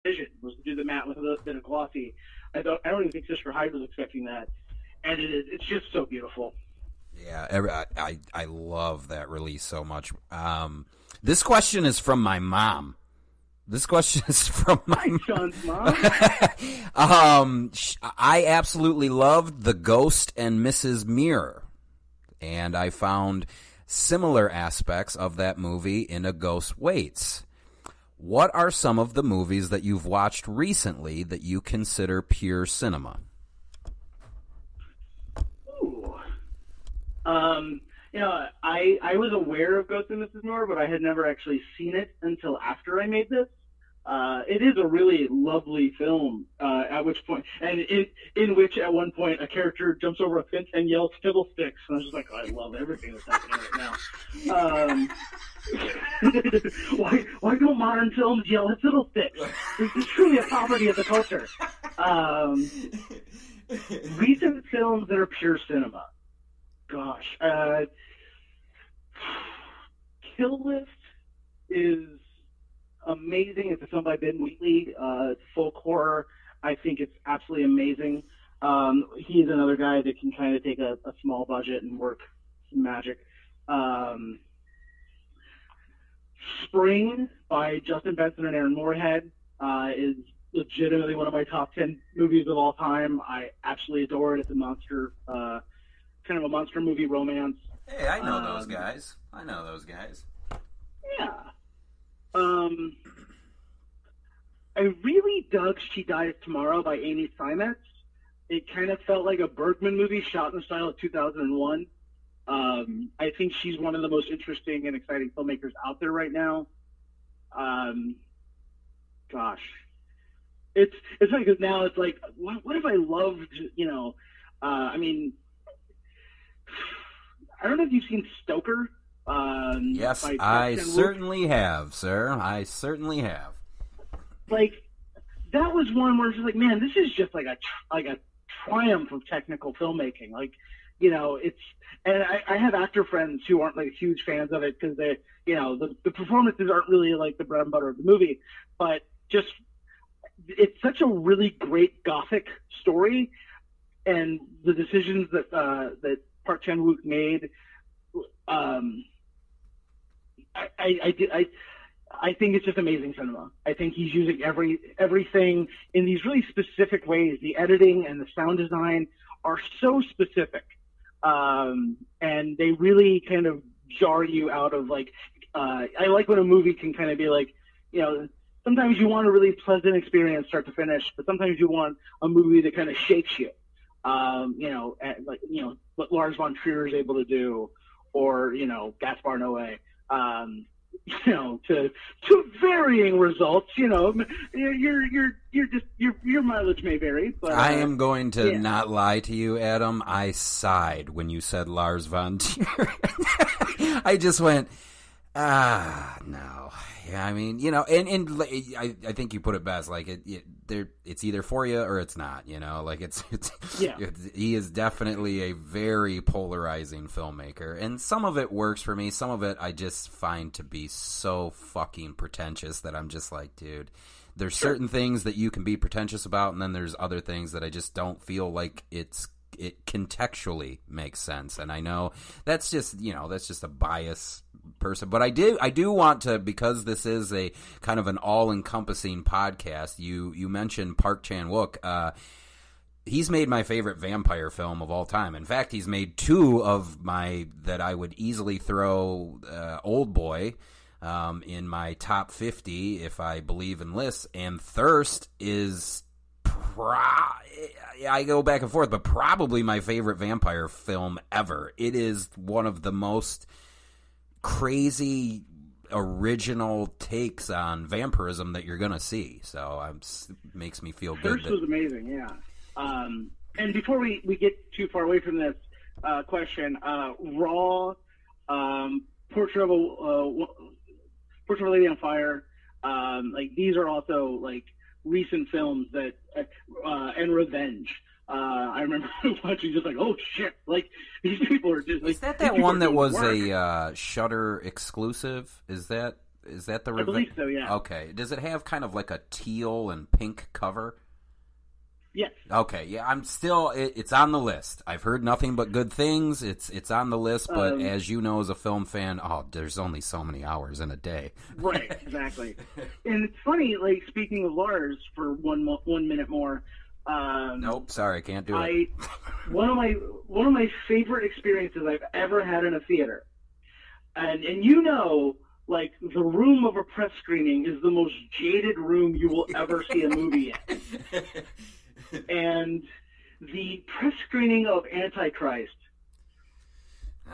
vision was to do the matte with a bit of glossy. I don't even think Sister Hyde was expecting that, and it's just so beautiful. Yeah, I love that release so much. This question is from my mom. This question is from my Sean's mom. I absolutely loved The Ghost and Mrs. Muir, and I found similar aspects of that movie in A Ghost Waits. What are some of the movies that you've watched recently that you consider pure cinema? Ooh. I was aware of Ghost and Mrs. Muir, but I had never actually seen it until after I made this. It is a really lovely film. At which point, and in which at one point a character jumps over a fence and yells "fiddlesticks," and I was just like, oh, I love everything that's happening right now. Why don't modern films yell at fiddlesticks? This is truly a property of the culture. Recent films that are pure cinema. Gosh, Kill List is amazing. It's a film by Ben Wheatley. It's folk horror. I think it's absolutely amazing. He's another guy that can kind of take a small budget and work some magic. Spring by Justin Benson and Aaron Moorhead is legitimately one of my top 10 movies of all time. I absolutely adore it. It's a monster, kind of a monster movie romance. Hey, I know those guys. Yeah. I really dug She Dies Tomorrow by Amy Seimetz. It kind of felt like a Bergman movie shot in the style of 2001. I think she's one of the most interesting and exciting filmmakers out there right now. Gosh. It's funny because now it's like, what if I loved, I mean, I don't know if you've seen Stoker. Yes, I certainly have, sir. I certainly have. Like, that was one where it's just like, man, this is just like a triumph of technical filmmaking. Like, it's, and I have actor friends who aren't like huge fans of it because they, the performances aren't really like the bread and butter of the movie, but just, it's such a really great gothic story, and the decisions that Park Chan-wook made, I think it's just amazing cinema. I think he's using everything in these really specific ways. The editing and the sound design are so specific, and they really kind of jar you out of like. I like when a movie can kind of be like, sometimes you want a really pleasant experience start to finish, but sometimes you want a movie that kind of shakes you. What Lars von Trier is able to do, or Gaspar Noé. To varying results. Your mileage may vary. But I am going to not lie to you, Adam. I sighed when you said Lars von Trier. I just went, no. Yeah, I mean, and I think you put it best. Like it's either for you or it's not. Like it's he is definitely a very polarizing filmmaker, and some of it works for me. Some of it I just find to be so fucking pretentious that I'm just like, dude. There's certain things that you can be pretentious about, and then there's other things that I just don't feel like it contextually makes sense. And I know that's just a bias person, but I do want to, because this is a kind of an all-encompassing podcast. You mentioned Park Chan-wook. He's made my favorite vampire film of all time. In fact, he's made two of my that I would easily throw Old Boy in my top 50 if I believe in lists, and Thirst is I go back and forth, but probably my favorite vampire film ever. It is one of the most crazy original takes on vampirism that you're going to see. So it makes me feel good. Thirst was amazing, yeah. And before we get too far away from this question, Raw, Portrait of a Lady on Fire, like these are also like recent films that and Revenge. I remember watching just like, oh shit, like these people are just like. Is that one that was a Shudder exclusive? Is that Is that the? I believe so. Yeah. Okay. Does it have kind of like a teal and pink cover? Yes. Okay. Yeah. I'm still. It's on the list. I've heard nothing but good things. It's on the list, but as you know, as a film fan, there's only so many hours in a day. Right. Exactly. And it's funny. Like, speaking of Lars, for 1 minute more. Nope. Sorry, can't do it. One of my favorite experiences I've ever had in a theater, and you know. Like, the room of a press screening is the most jaded room you will ever see a movie in. And the press screening of Antichrist,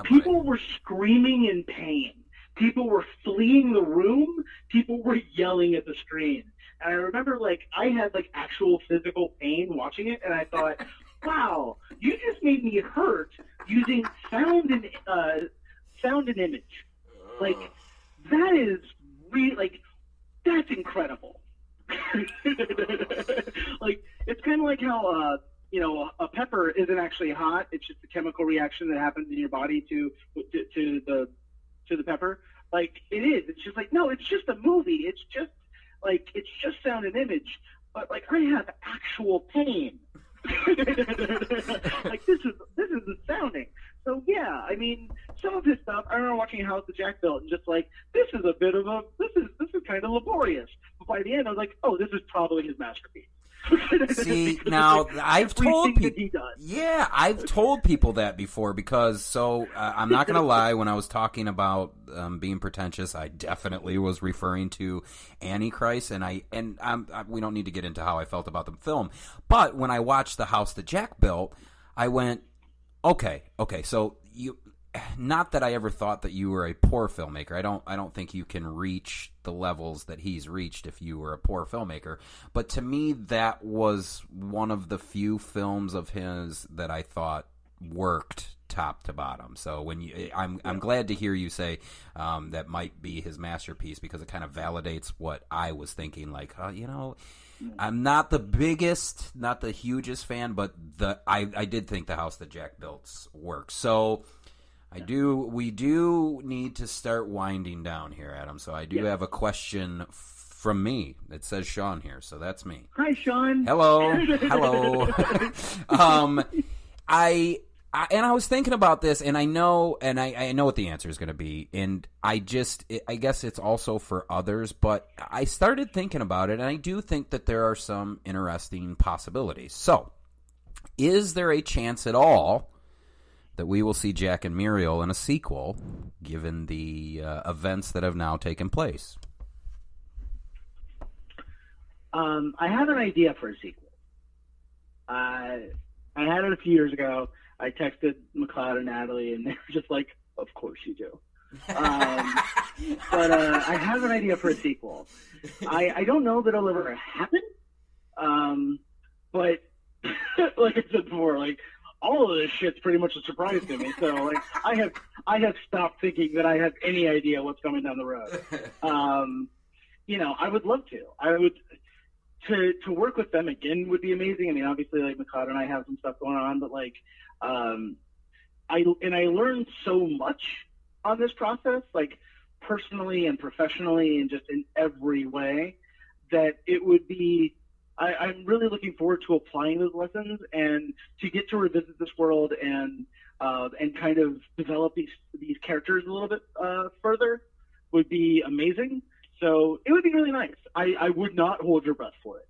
people were screaming in pain. People were fleeing the room. People were yelling at the screen. And I remember, like, I had, like, actual physical pain watching it, and I thought, wow, you just made me hurt using sound and image. Like, that is really, like, that's incredible. Like, it's kind of like how, a pepper isn't actually hot. It's just a chemical reaction that happens in your body to the pepper. Like, it is. It's just like, no, it's just a movie. It's just sound and image. But, like, I have actual pain. Like, this is astounding. So yeah, I mean, some of his stuff. I remember watching House that Jack Built and just like, this is kind of laborious. But by the end, I was like, oh, this is probably his masterpiece. See, now I've told people. Yeah, I've told people that before because I'm not gonna lie. When I was talking about being pretentious, I definitely was referring to Antichrist, and we don't need to get into how I felt about the film. But when I watched The House That Jack Built, I went, okay. So you, not that I ever thought that you were a poor filmmaker. I don't think you can reach the levels that he's reached if you were a poor filmmaker. But to me, that was one of the few films of his that I thought worked top to bottom. So I'm glad to hear you say that might be his masterpiece because it kind of validates what I was thinking. Like, I'm not the biggest, not the hugest fan, but I did think The House That Jack Built's works. So we do need to start winding down here, Adam. So I do have a question from me. It says Sean here, so that's me. Hi, Sean. Hello. I was thinking about this, and I know what the answer is going to be, and I guess it's also for others, but I started thinking about it, and I do think that there are some interesting possibilities. So, is there a chance at all that we will see Jack and Muriel in a sequel, given the events that have now taken place? I have an idea for a sequel. I had it a few years ago. I texted MacLeod and Natalie, and they were just like, of course you do. But I have an idea for a sequel. I don't know that it'll ever happen, but like I said before, like, all of this shit's pretty much a surprise to me. So, like, I have stopped thinking that I have any idea what's coming down the road. I would love to. I would... To work with them again would be amazing. I mean, obviously, like, MacLeod and I have some stuff going on, but, like, I learned so much on this process, like, personally and professionally and just in every way, that it would be, I'm really looking forward to applying those lessons and to get to revisit this world and kind of develop these characters a little bit further would be amazing. So it would be really nice. I would not hold your breath for it.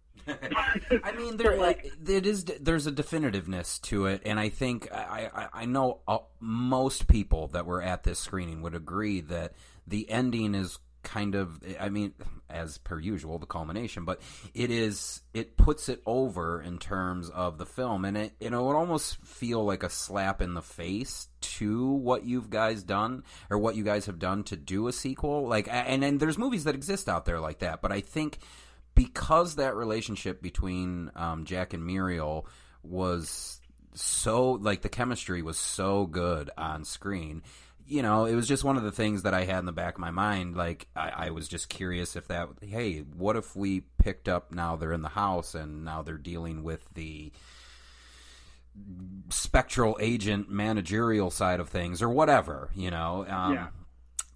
I mean, there's a definitiveness to it, and I think I know most people that were at this screening would agree that the ending is kind of, I mean, as per usual, the culmination, but it puts it over in terms of the film, and it would almost feel like a slap in the face to what you guys have done to do a sequel. Like, and there's movies that exist out there like that, but I think because that relationship between Jack and Muriel was so, like, the chemistry was so good on screen, it was just one of the things that I had in the back of my mind. Like, I was just curious if what if we picked up, now they're in the house and now they're dealing with the spectral agent managerial side of things or whatever,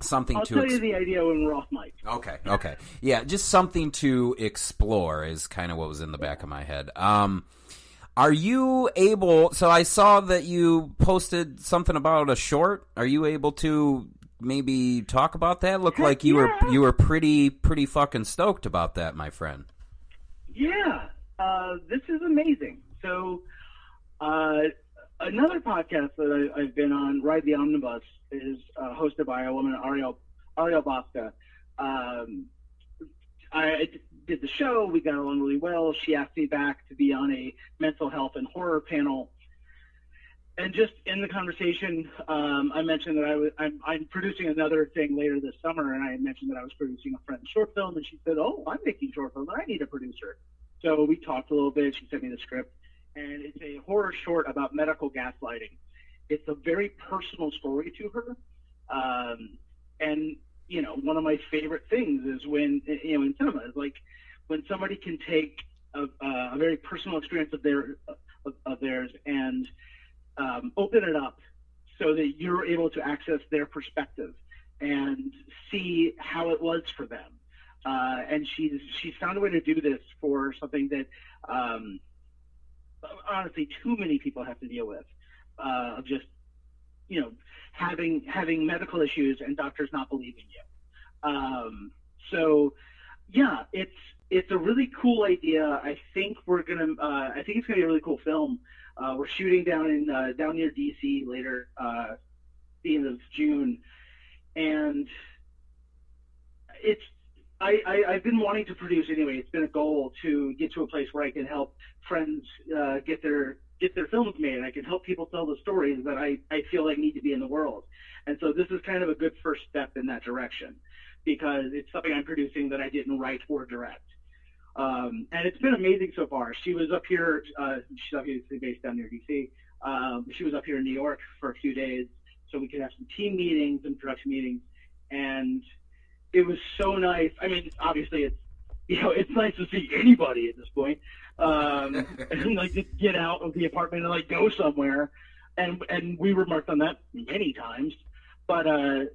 something I'll tell you the idea when we're off mic. Okay. Yeah, just something to explore is kind of what was in the back of my head. Are you able? So I saw that you posted something about a short. Are you able to maybe talk about that? Looked like you were pretty fucking stoked about that, my friend. Yeah, this is amazing. So another podcast that I've been on, Ride the Omnibus, is hosted by a woman, Ariel Bosca. I did the show. We got along really well. She asked me back to be on a mental health and horror panel. And just in the conversation, I mentioned that I'm producing another thing later this summer, and I mentioned that I was producing a friend's short film, and she said, "Oh, I'm making short film, and I need a producer." So we talked a little bit. She sent me the script, and it's a horror short about medical gaslighting. It's a very personal story to her, and one of my favorite things is when in cinema is like when somebody can take a very personal experience of theirs and open it up so that you're able to access their perspective and see how it was for them. And she's found a way to do this for something that honestly too many people have to deal with, of just having medical issues and doctors not believing you. So yeah, it's a really cool idea. I think it's gonna be a really cool film. We're shooting down near DC later, the end of June, and I've been wanting to produce anyway. It's been a goal to get to a place where I can help friends get their films made. I can help people tell the stories that I feel like need to be in the world. And so this is kind of a good first step in that direction, because it's something I'm producing that I didn't write or direct. And it's been amazing so far. She was up here. She's obviously based down near DC. She was up here in New York for a few days so we could have some team meetings and production meetings. And it was so nice. I mean, obviously it's nice to see anybody at this point. And like just get out of the apartment and like go somewhere. And we remarked on that many times. But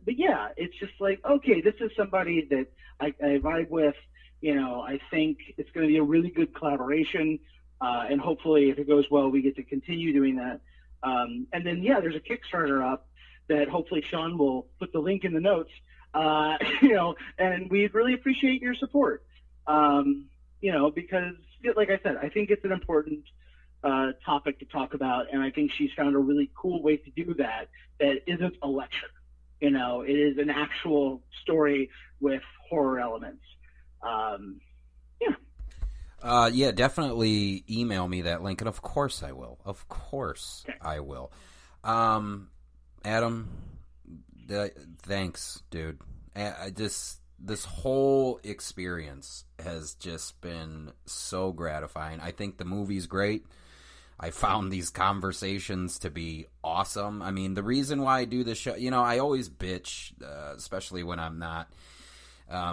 yeah, it's just like, okay, this is somebody that I vibe with. I think it's going to be a really good collaboration, and hopefully, if it goes well, we get to continue doing that. And then, yeah, there's a Kickstarter up that hopefully Sean will put the link in the notes. And we'd really appreciate your support. Because, like I said, I think it's an important topic to talk about, and I think she's found a really cool way to do that isn't a lecture. It is an actual story with horror elements. Yeah, definitely email me that link, and of course I will. Okay. I will. Adam, thanks, dude. This whole experience has just been so gratifying. I think the movie's great. I found these conversations to be awesome. I mean, the reason why I do this show, I always bitch, especially when I'm not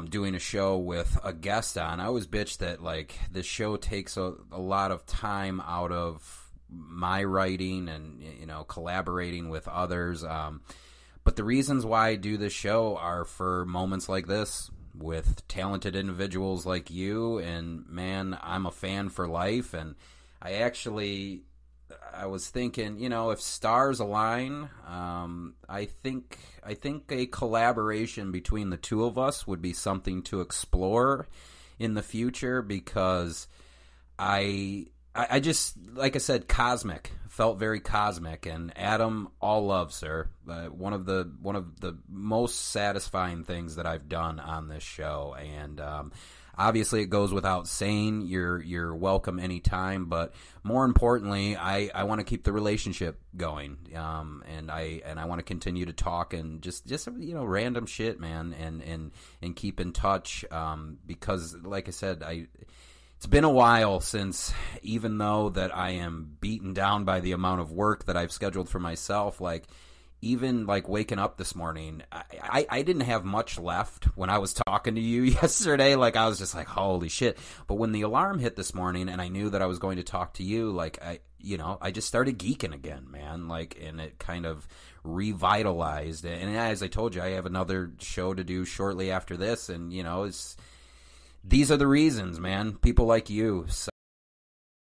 doing a show with a guest on. I always bitch that like the show takes a lot of time out of my writing and collaborating with others. But the reasons why I do this show are for moments like this with talented individuals like you. And man, I'm a fan for life. And I was thinking, if stars align, I think a collaboration between the two of us would be something to explore in the future, because I just, like I said, felt very cosmic. And Adam, all love, sir. One of the most satisfying things that I've done on this show. And obviously, it goes without saying, you're welcome anytime. But more importantly, I want to keep the relationship going, and I want to continue to talk and just random shit, man, and keep in touch, because, like I said, it's been a while since, even though that I am beaten down by the amount of work that I've scheduled for myself, like, even like waking up this morning, I didn't have much left when I was talking to you yesterday. Like I was just like, holy shit. But when the alarm hit this morning and I knew that I was going to talk to you, like I just started geeking again, man. Like, and it kind of revitalized it. And as I told you, I have another show to do shortly after this. And, these are the reasons, man. People like you. So